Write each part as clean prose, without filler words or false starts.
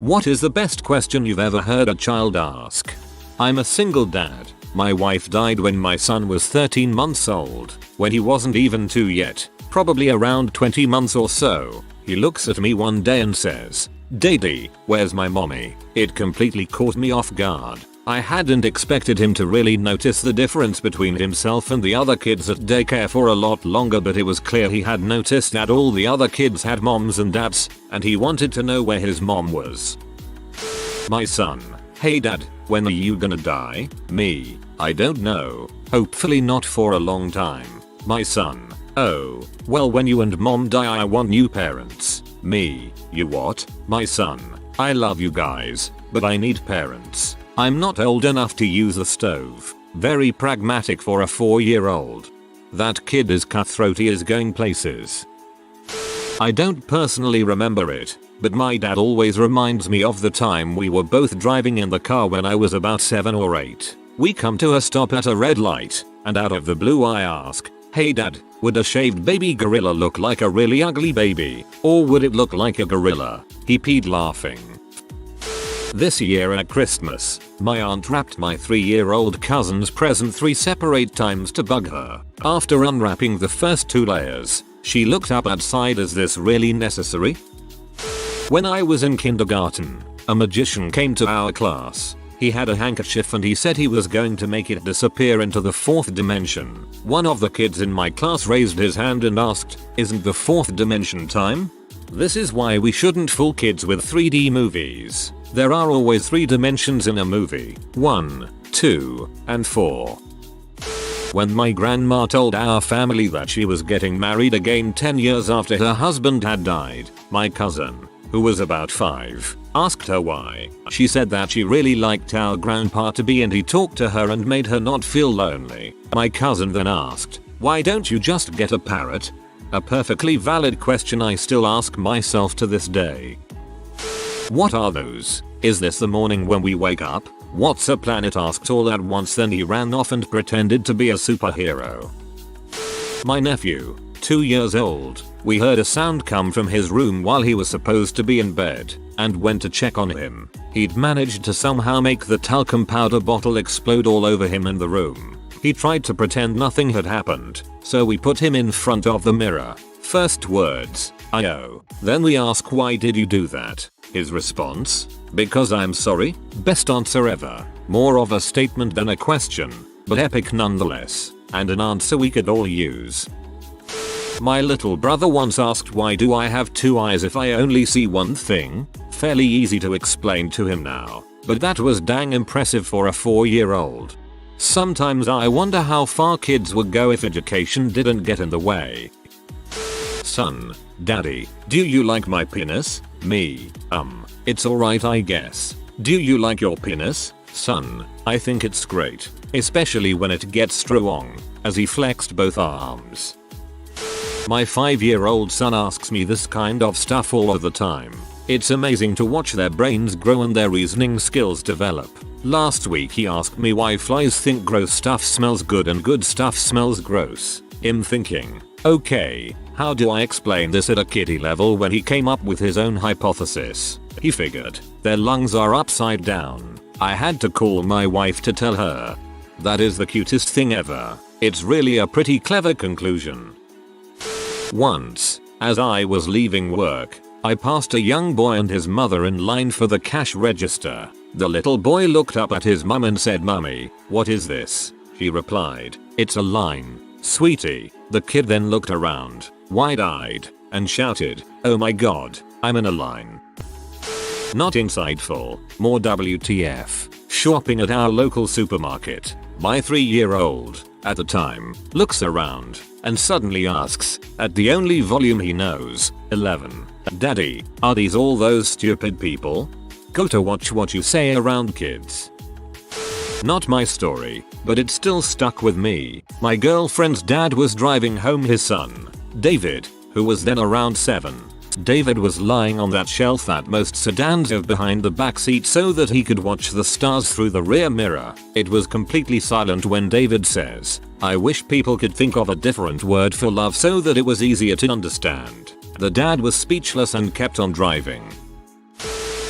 What is the best question you've ever heard a child ask? I'm a single dad. My wife died when my son was 13 months old, when he wasn't even 2 yet, probably around 20 months or so. He looks at me one day and says, "Daddy, where's my mommy?" It completely caught me off guard. I hadn't expected him to really notice the difference between himself and the other kids at daycare for a lot longer, but it was clear he had noticed that all the other kids had moms and dads, and he wanted to know where his mom was. My son: "Hey dad, when are you gonna die?" Me: "I don't know. Hopefully not for a long time." My son: "Oh, well, when you and mom die I want new parents." Me: "You what?" My son: "I love you guys, but I need parents. I'm not old enough to use a stove." Very pragmatic for a 4-year-old. That kid is cutthroat. He is going places. I don't personally remember it, but my dad always reminds me of the time we were both driving in the car when I was about 7 or 8. We come to a stop at a red light, and out of the blue I ask, "Hey dad, would a shaved baby gorilla look like a really ugly baby, or would it look like a gorilla?" He peed laughing. This year at Christmas, my aunt wrapped my 3-year-old cousin's present 3 separate times to bug her. After unwrapping the first 2 layers, she looked up and sighed, "Is this really necessary?" When I was in kindergarten, a magician came to our class. He had a handkerchief and he said he was going to make it disappear into the 4th dimension. One of the kids in my class raised his hand and asked, "Isn't the 4th dimension time?" This is why we shouldn't fool kids with 3D movies. There are always 3 dimensions in a movie: 1, 2, and 4. When my grandma told our family that she was getting married again 10 years after her husband had died, my cousin, who was about 5, asked her why. She said that she really liked our grandpa to be and he talked to her and made her not feel lonely. My cousin then asked, "Why don't you just get a parrot?" A perfectly valid question I still ask myself to this day. What are those? Is this the morning when we wake up? What's a planet? Asked all at once, then he ran off and pretended to be a superhero. My nephew, 2 years old, we heard a sound come from his room while he was supposed to be in bed, and went to check on him. He'd managed to somehow make the talcum powder bottle explode all over him in the room. He tried to pretend nothing had happened, so we put him in front of the mirror. First words, "Ayo." Then we ask, "Why did you do that?" His response, "Because I'm sorry." Best answer ever. More of a statement than a question, but epic nonetheless, and an answer we could all use. My little brother once asked, "Why do I have 2 eyes if I only see one thing?" Fairly easy to explain to him now, but that was dang impressive for a 4-year-old. Sometimes I wonder how far kids would go if education didn't get in the way. Son: "Daddy, do you like my penis?" Me: It's alright I guess. "Do you like your penis?" Son: "I think it's great, especially when it gets strong," as he flexed both arms. My 5-year-old son asks me this kind of stuff all of the time. It's amazing to watch their brains grow and their reasoning skills develop. Last week he asked me why flies think gross stuff smells good and good stuff smells gross. Him thinking, okay, how do I explain this at a kiddie level, when he came up with his own hypothesis. He figured their lungs are upside down. I had to call my wife to tell her. That is the cutest thing ever. It's really a pretty clever conclusion. Once, as I was leaving work, I passed a young boy and his mother in line for the cash register. The little boy looked up at his mum and said, "Mummy, what is this?" She replied, "It's a line, sweetie." The kid then looked around, wide-eyed, and shouted, "Oh my god, I'm in a line." Not insightful, more WTF. Shopping at our local supermarket, my 3-year-old, at the time, looks around and suddenly asks, at the only volume he knows, 11, "Daddy, are these all those stupid people?" Go to watch what you say around kids. Not my story, but it still stuck with me. My girlfriend's dad was driving home his son, David, who was then around 7. David was lying on that shelf that most sedans have behind the back seat so that he could watch the stars through the rear mirror. It was completely silent when David says, "I wish people could think of a different word for love so that it was easier to understand." The dad was speechless and kept on driving.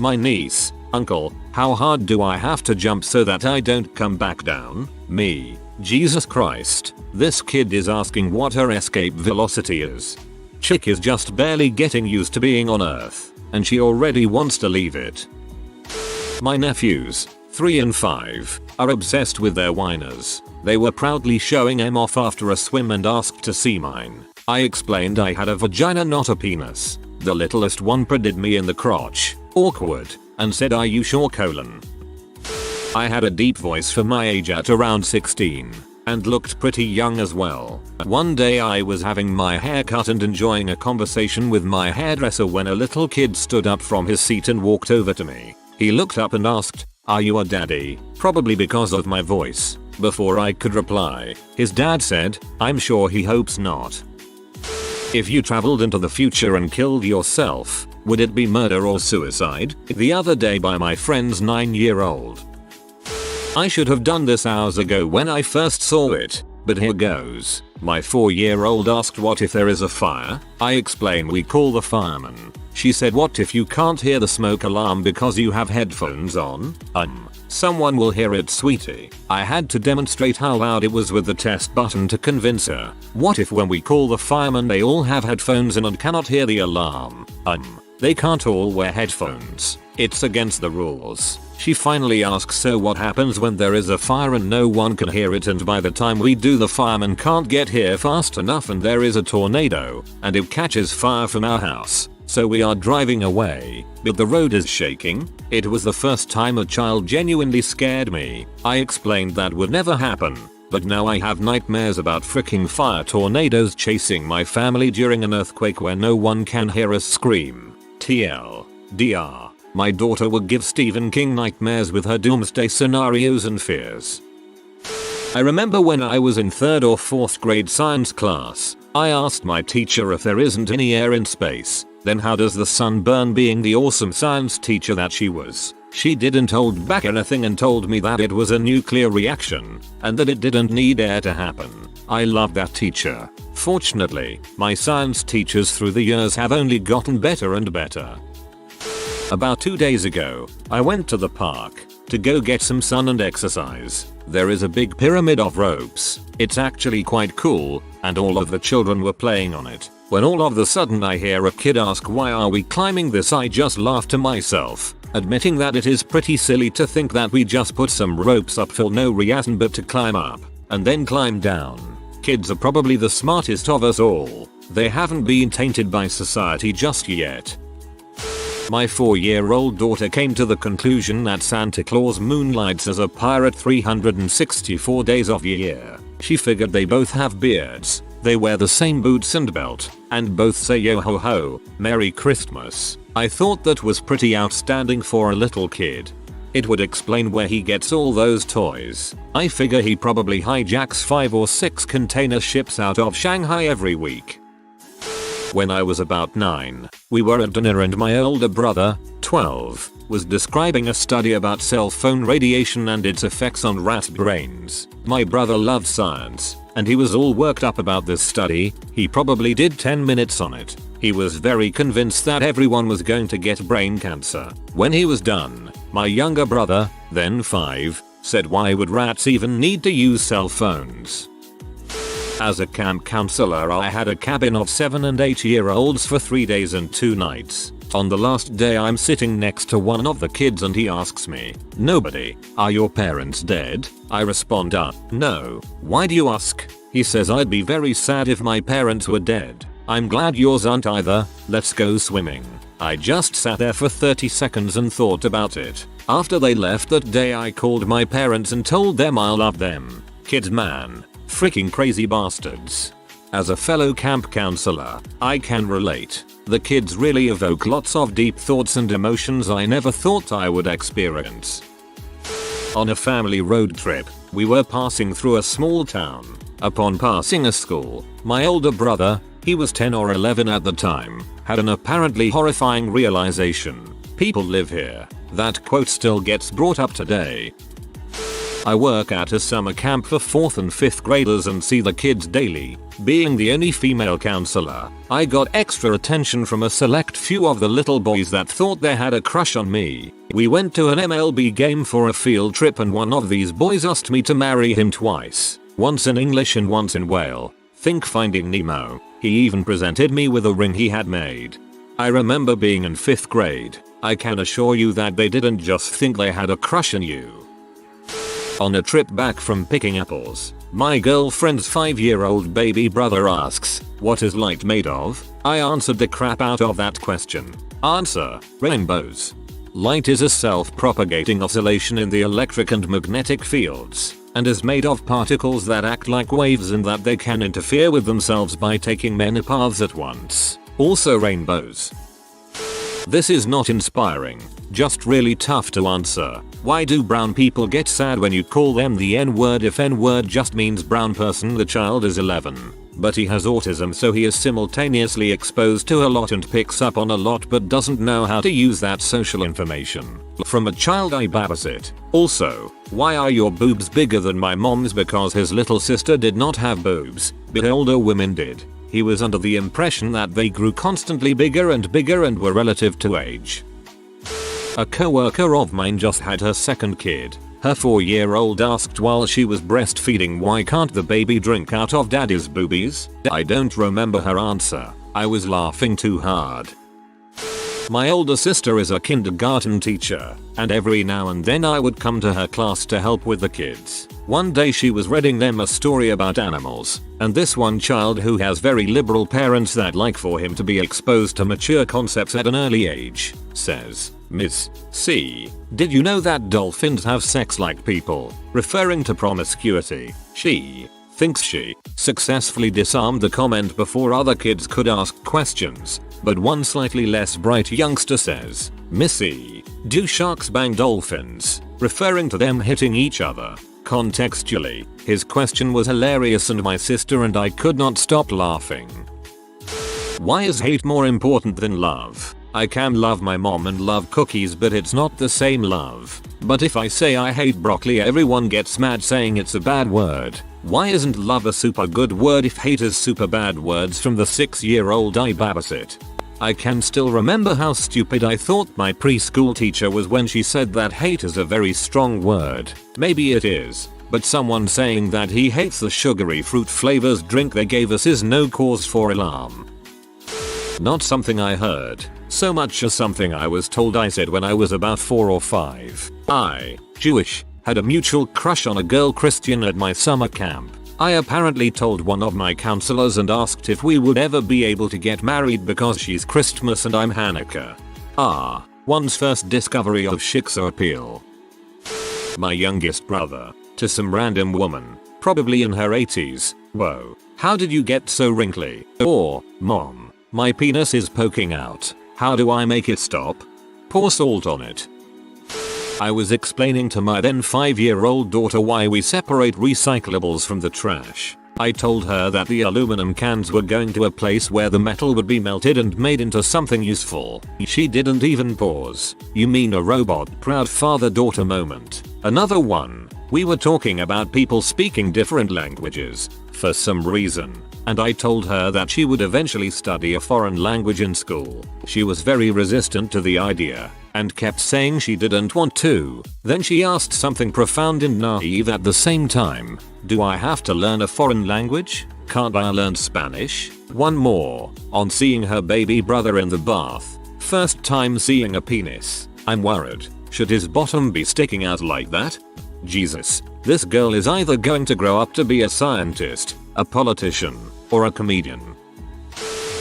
My niece, uncle, how hard do I have to jump so that I don't come back down? Me. Jesus Christ, this kid is asking what her escape velocity is. Chick is just barely getting used to being on Earth, and she already wants to leave it. My nephews, 3 and 5, are obsessed with their whiners. They were proudly showing em off after a swim and asked to see mine. I explained I had a vagina, not a penis. The littlest one prodded me in the crotch, awkward, and said, "Are you sure, colon?" I had a deep voice for my age at around 16, and looked pretty young as well. One day I was having my hair cut and enjoying a conversation with my hairdresser when a little kid stood up from his seat and walked over to me. He looked up and asked, "Are you a daddy?" Probably because of my voice. Before I could reply, his dad said, "I'm sure he hopes not." If you traveled into the future and killed yourself, would it be murder or suicide? The other day by my friend's 9-year-old. I should have done this hours ago when I first saw it, but here goes. My 4-year-old asked what if there is a fire? I explained we call the fireman. She said, what if you can't hear the smoke alarm because you have headphones on? Someone will hear it, sweetie. I had to demonstrate how loud it was with the test button to convince her. What if when we call the fireman they all have headphones in and cannot hear the alarm? They can't all wear headphones. It's against the rules. She finally asks, so what happens when there is a fire and no one can hear it, and by the time we do the fireman can't get here fast enough and there is a tornado and it catches fire from our house. So we are driving away, but the road is shaking. It was the first time a child genuinely scared me. I explained that would never happen, but now I have nightmares about freaking fire tornadoes chasing my family during an earthquake where no one can hear us scream. TLDR. My daughter would give Stephen King nightmares with her doomsday scenarios and fears. I remember when I was in 3rd or 4th grade science class, I asked my teacher if there isn't any air in space, then how does the sun burn, being the awesome science teacher that she was. She didn't hold back anything and told me that it was a nuclear reaction, and that it didn't need air to happen. I love that teacher. Fortunately, my science teachers through the years have only gotten better and better. About 2 days ago, I went to the park to go get some sun and exercise. There is a big pyramid of ropes. It's actually quite cool, and all of the children were playing on it. When all of a sudden I hear a kid ask, "Why are we climbing this?" I just laughed to myself, admitting that it is pretty silly to think that we just put some ropes up for no reason but to climb up and then climb down. Kids are probably the smartest of us all. They haven't been tainted by society just yet. My 4-year-old daughter came to the conclusion that Santa Claus moonlights as a pirate 364 days of the year. She figured they both have beards, they wear the same boots and belt, and both say yo ho ho, Merry Christmas. I thought that was pretty outstanding for a little kid. It would explain where he gets all those toys. I figure he probably hijacks 5 or 6 container ships out of Shanghai every week. When I was about 9, we were at dinner and my older brother, 12, was describing a study about cell phone radiation and its effects on rat brains. My brother loved science, and he was all worked up about this study. He probably did 10 minutes on it. He was very convinced that everyone was going to get brain cancer. When he was done, my younger brother, then 5, said, "Why would rats even need to use cell phones?" As a camp counselor, I had a cabin of 7 and 8-year-olds for 3 days and 2 nights. On the last day I'm sitting next to one of the kids and he asks me, "Nobody, are your parents dead?" I respond, "No." "Why do you ask?" He says, "I'd be very sad if my parents were dead. I'm glad yours aren't either, let's go swimming." I just sat there for 30 seconds and thought about it. After they left that day I called my parents and told them I love them. Kids, man. Freaking crazy bastards. As a fellow camp counselor, I can relate. The kids really evoke lots of deep thoughts and emotions I never thought I would experience. On a family road trip, we were passing through a small town. Upon passing a school, my older brother, he was 10 or 11 at the time, had an apparently horrifying realization. People live here. That quote still gets brought up today. I work at a summer camp for 4th and 5th graders and see the kids daily. Being the only female counselor, I got extra attention from a select few of the little boys that thought they had a crush on me. We went to an MLB game for a field trip and one of these boys asked me to marry him twice. Once in English and once in Whale. Think Finding Nemo. He even presented me with a ring he had made. I remember being in 5th grade. I can assure you that they didn't just think they had a crush on you. On a trip back from picking apples, my girlfriend's 5-year-old baby brother asks, "What is light made of?" I answered the crap out of that question. Answer: rainbows. Light is a self-propagating oscillation in the electric and magnetic fields, and is made of particles that act like waves in that they can interfere with themselves by taking many paths at once. Also rainbows. This is not inspiring, just really tough to answer. Why do brown people get sad when you call them the N-word if N-word just means brown person? The child is 11, but he has autism, so he is simultaneously exposed to a lot and picks up on a lot but doesn't know how to use that social information. From a child I babysit. Also, why are your boobs bigger than my mom's? Because his little sister did not have boobs, but older women did. He was under the impression that they grew constantly bigger and were relative to age. A coworker of mine just had her second kid. Her 4-year-old asked while she was breastfeeding, "Why can't the baby drink out of daddy's boobies?" I don't remember her answer. I was laughing too hard. My older sister is a kindergarten teacher, and every now and then I would come to her class to help with the kids. One day she was reading them a story about animals, and this one child, who has very liberal parents that like for him to be exposed to mature concepts at an early age, says, "Miss C, did you know that dolphins have sex like people?" Referring to promiscuity. She thinks she successfully disarmed the comment before other kids could ask questions, but one slightly less bright youngster says, "Missy, do sharks bang dolphins?" Referring to them hitting each other. Contextually, his question was hilarious and my sister and I could not stop laughing. Why is hate more important than love? I can love my mom and love cookies, but it's not the same love. But if I say I hate broccoli, everyone gets mad saying it's a bad word. Why isn't love a super good word if hate is super bad? Words from the 6-year-old I babysit. I can still remember how stupid I thought my preschool teacher was when she said that hate is a very strong word. Maybe it is, but someone saying that he hates the sugary fruit flavors drink they gave us is no cause for alarm. Not something I heard, so much as something I was told I said when I was about 4 or 5. I, Jewish, had a mutual crush on a girl Christian at my summer camp. I apparently told one of my counselors and asked if we would ever be able to get married because she's Christmas and I'm Hanukkah. One's first discovery of Shiksa appeal. My youngest brother, to some random woman, probably in her 80s, "Whoa, how did you get so wrinkly?" Or, "Mom, my penis is poking out. How do I make it stop?" Pour salt on it. I was explaining to my then 5-year-old daughter why we separate recyclables from the trash. I told her that the aluminum cans were going to a place where the metal would be melted and made into something useful. She didn't even pause. "You mean a robot?" Proud father-daughter moment. Another one. We were talking about people speaking different languages, for some reason, and I told her that she would eventually study a foreign language in school. She was very resistant to the idea, and kept saying she didn't want to. Then she asked something profound and naive at the same time. "Do I have to learn a foreign language? Can't I learn Spanish?" One more. On seeing her baby brother in the bath. First time seeing a penis. I'm worried. Should his bottom be sticking out like that? Jesus, this girl is either going to grow up to be a scientist, a politician, or a comedian.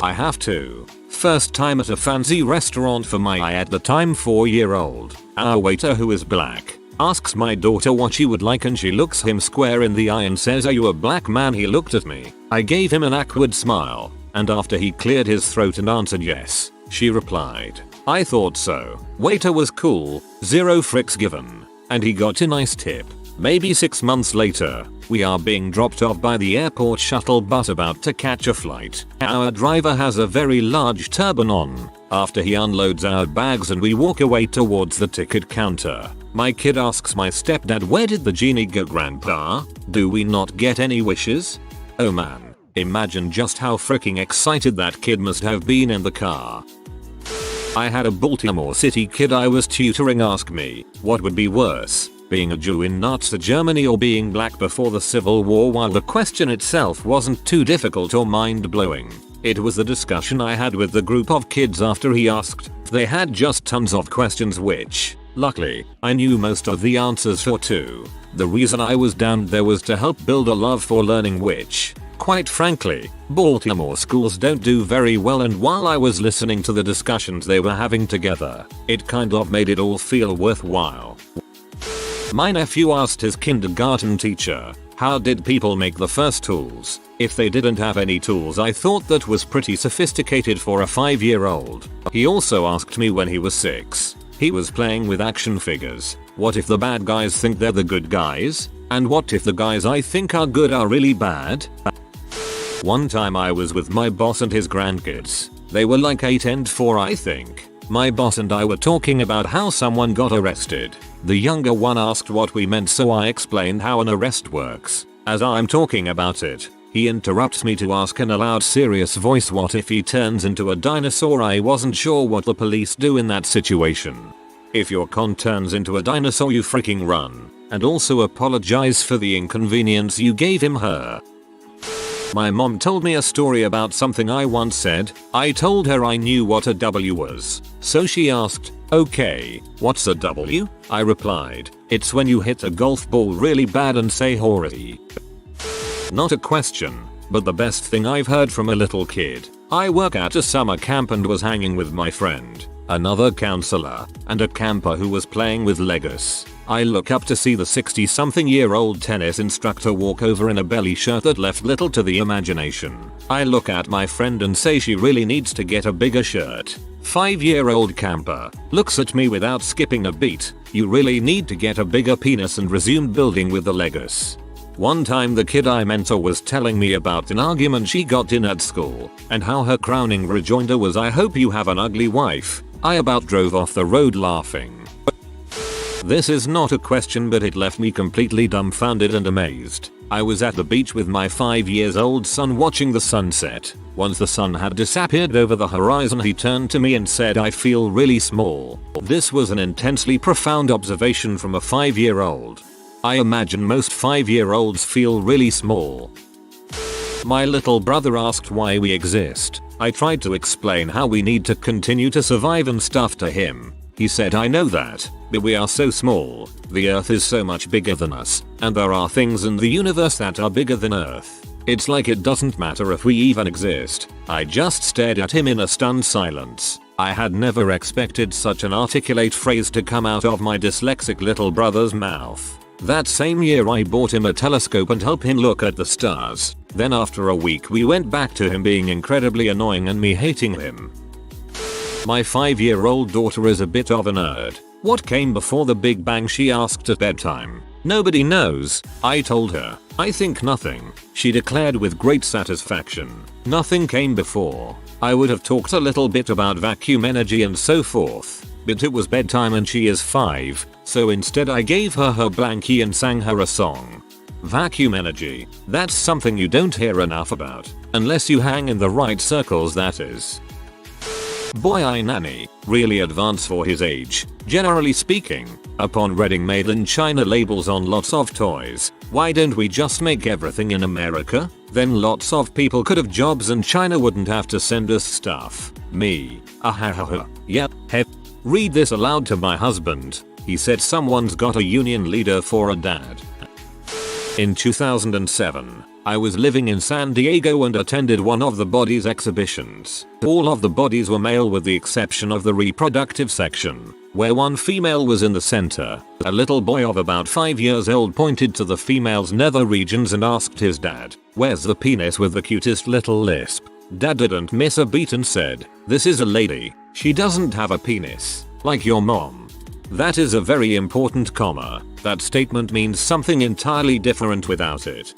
I have to. First time at a fancy restaurant for my at the time 4-year-old. Our waiter, who is black, asks my daughter what she would like and she looks him square in the eye and says, "Are you a black man?" He looked at me. I gave him an awkward smile, and after he cleared his throat and answered yes, she replied, "I thought so." Waiter was cool, 0 fricks given, and he got a nice tip. Maybe 6 months later, we are being dropped off by the airport shuttle bus about to catch a flight. Our driver has a very large turban on. After he unloads our bags and we walk away towards the ticket counter, my kid asks my stepdad, where did the genie go, grandpa? Do we not get any wishes? Oh man, imagine just how freaking excited that kid must have been in the car. I had a Baltimore City kid I was tutoring ask me, what would be worse, being a Jew in Nazi Germany or being black before the Civil War? While the question itself wasn't too difficult or mind-blowing, it was the discussion I had with the group of kids after he asked. They had just tons of questions which, luckily, I knew most of the answers for too. The reason I was down there was to help build a love for learning which, quite frankly, Baltimore schools don't do very well, and while I was listening to the discussions they were having together, it kind of made it all feel worthwhile. My nephew asked his kindergarten teacher, how did people make the first tools? If they didn't have any tools, I thought that was pretty sophisticated for a 5-year-old. He also asked me when he was 6. He was playing with action figures. What if the bad guys think they're the good guys? And what if the guys I think are good are really bad? One time I was with my boss and his grandkids. They were like 8 and 4, I think. My boss and I were talking about how someone got arrested. The younger one asked what we meant, so I explained how an arrest works. As I'm talking about it, he interrupts me to ask in a loud, serious voice, what if he turns into a dinosaur? I wasn't sure what the police do in that situation. If your con turns into a dinosaur, you freaking run. And also apologize for the inconvenience you gave him, her. My mom told me a story about something I once said. I told her I knew what a W was. So she asked, okay, what's a W? I replied, it's when you hit a golf ball really bad and say hooray. Not a question, but the best thing I've heard from a little kid. I work at a summer camp and was hanging with my friend, another counselor, and a camper who was playing with Legos. I look up to see the 60-something-year-old tennis instructor walk over in a belly shirt that left little to the imagination. I look at my friend and say she really needs to get a bigger shirt. 5-year-old camper looks at me without skipping a beat. You really need to get a bigger penis, and resumed building with the Legos. One time the kid I mentor was telling me about an argument she got in at school, and how her crowning rejoinder was, I hope you have an ugly wife. I about drove off the road laughing. This is not a question, but it left me completely dumbfounded and amazed. I was at the beach with my 5-year-old son watching the sunset. Once the sun had disappeared over the horizon, he turned to me and said, I feel really small. This was an intensely profound observation from a 5-year-old. I imagine most 5-year-olds feel really small. My little brother asked why we exist. I tried to explain how we need to continue to survive and stuff to him. He said, I know that, but we are so small. The Earth is so much bigger than us, and there are things in the universe that are bigger than Earth. It's like it doesn't matter if we even exist. I just stared at him in a stunned silence. I had never expected such an articulate phrase to come out of my dyslexic little brother's mouth. That same year I bought him a telescope and helped him look at the stars. Then after a week we went back to him being incredibly annoying and me hating him. My 5-year-old daughter is a bit of a nerd. What came before the Big Bang, she asked at bedtime. Nobody knows, I told her. I think nothing, she declared with great satisfaction. Nothing came before. I would have talked a little bit about vacuum energy and so forth, but it was bedtime and she is 5, so instead I gave her her blankie and sang her a song. Vacuum energy, that's something you don't hear enough about, unless you hang in the right circles, that is. Boy I nanny, really advanced for his age, generally speaking. Upon reading made in China labels on lots of toys, why don't we just make everything in America? Then lots of people could have jobs and China wouldn't have to send us stuff. Me, ahahaha, yep, hep. Read this aloud to my husband. He said someone's got a union leader for a dad. In 2007, I was living in San Diego and attended one of the bodies exhibitions. All of the bodies were male with the exception of the reproductive section, where one female was in the center. A little boy of about 5 years old pointed to the female's nether regions and asked his dad, "Where's the penis with the cutest little lisp?" Dad didn't miss a beat and said, "This is a lady. She doesn't have a penis, like your mom." That is a very important comma. That statement means something entirely different without it.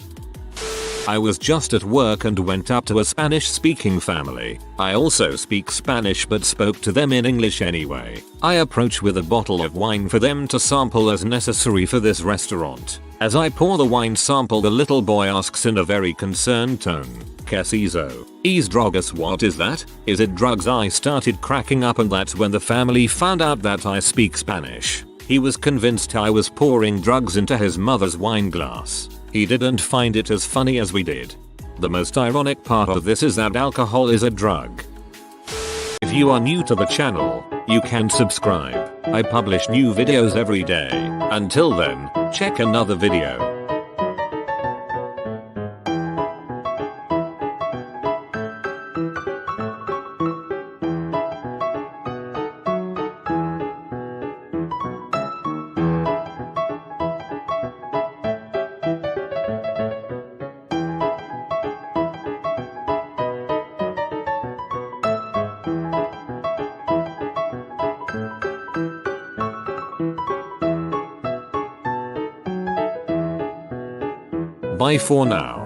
I was just at work and went up to a Spanish speaking family. I also speak Spanish but spoke to them in English anyway. I approach with a bottle of wine for them to sample as necessary for this restaurant. As I pour the wine sample, the little boy asks in a very concerned tone, "¿Qué es eso? ¿Es drogas? What is that? Is it drugs?" I started cracking up, and that's when the family found out that I speak Spanish. He was convinced I was pouring drugs into his mother's wine glass. He didn't find it as funny as we did. The most ironic part of this is that alcohol is a drug. If you are new to the channel, you can subscribe. I publish new videos every day. Until then, check another video. Bye for now.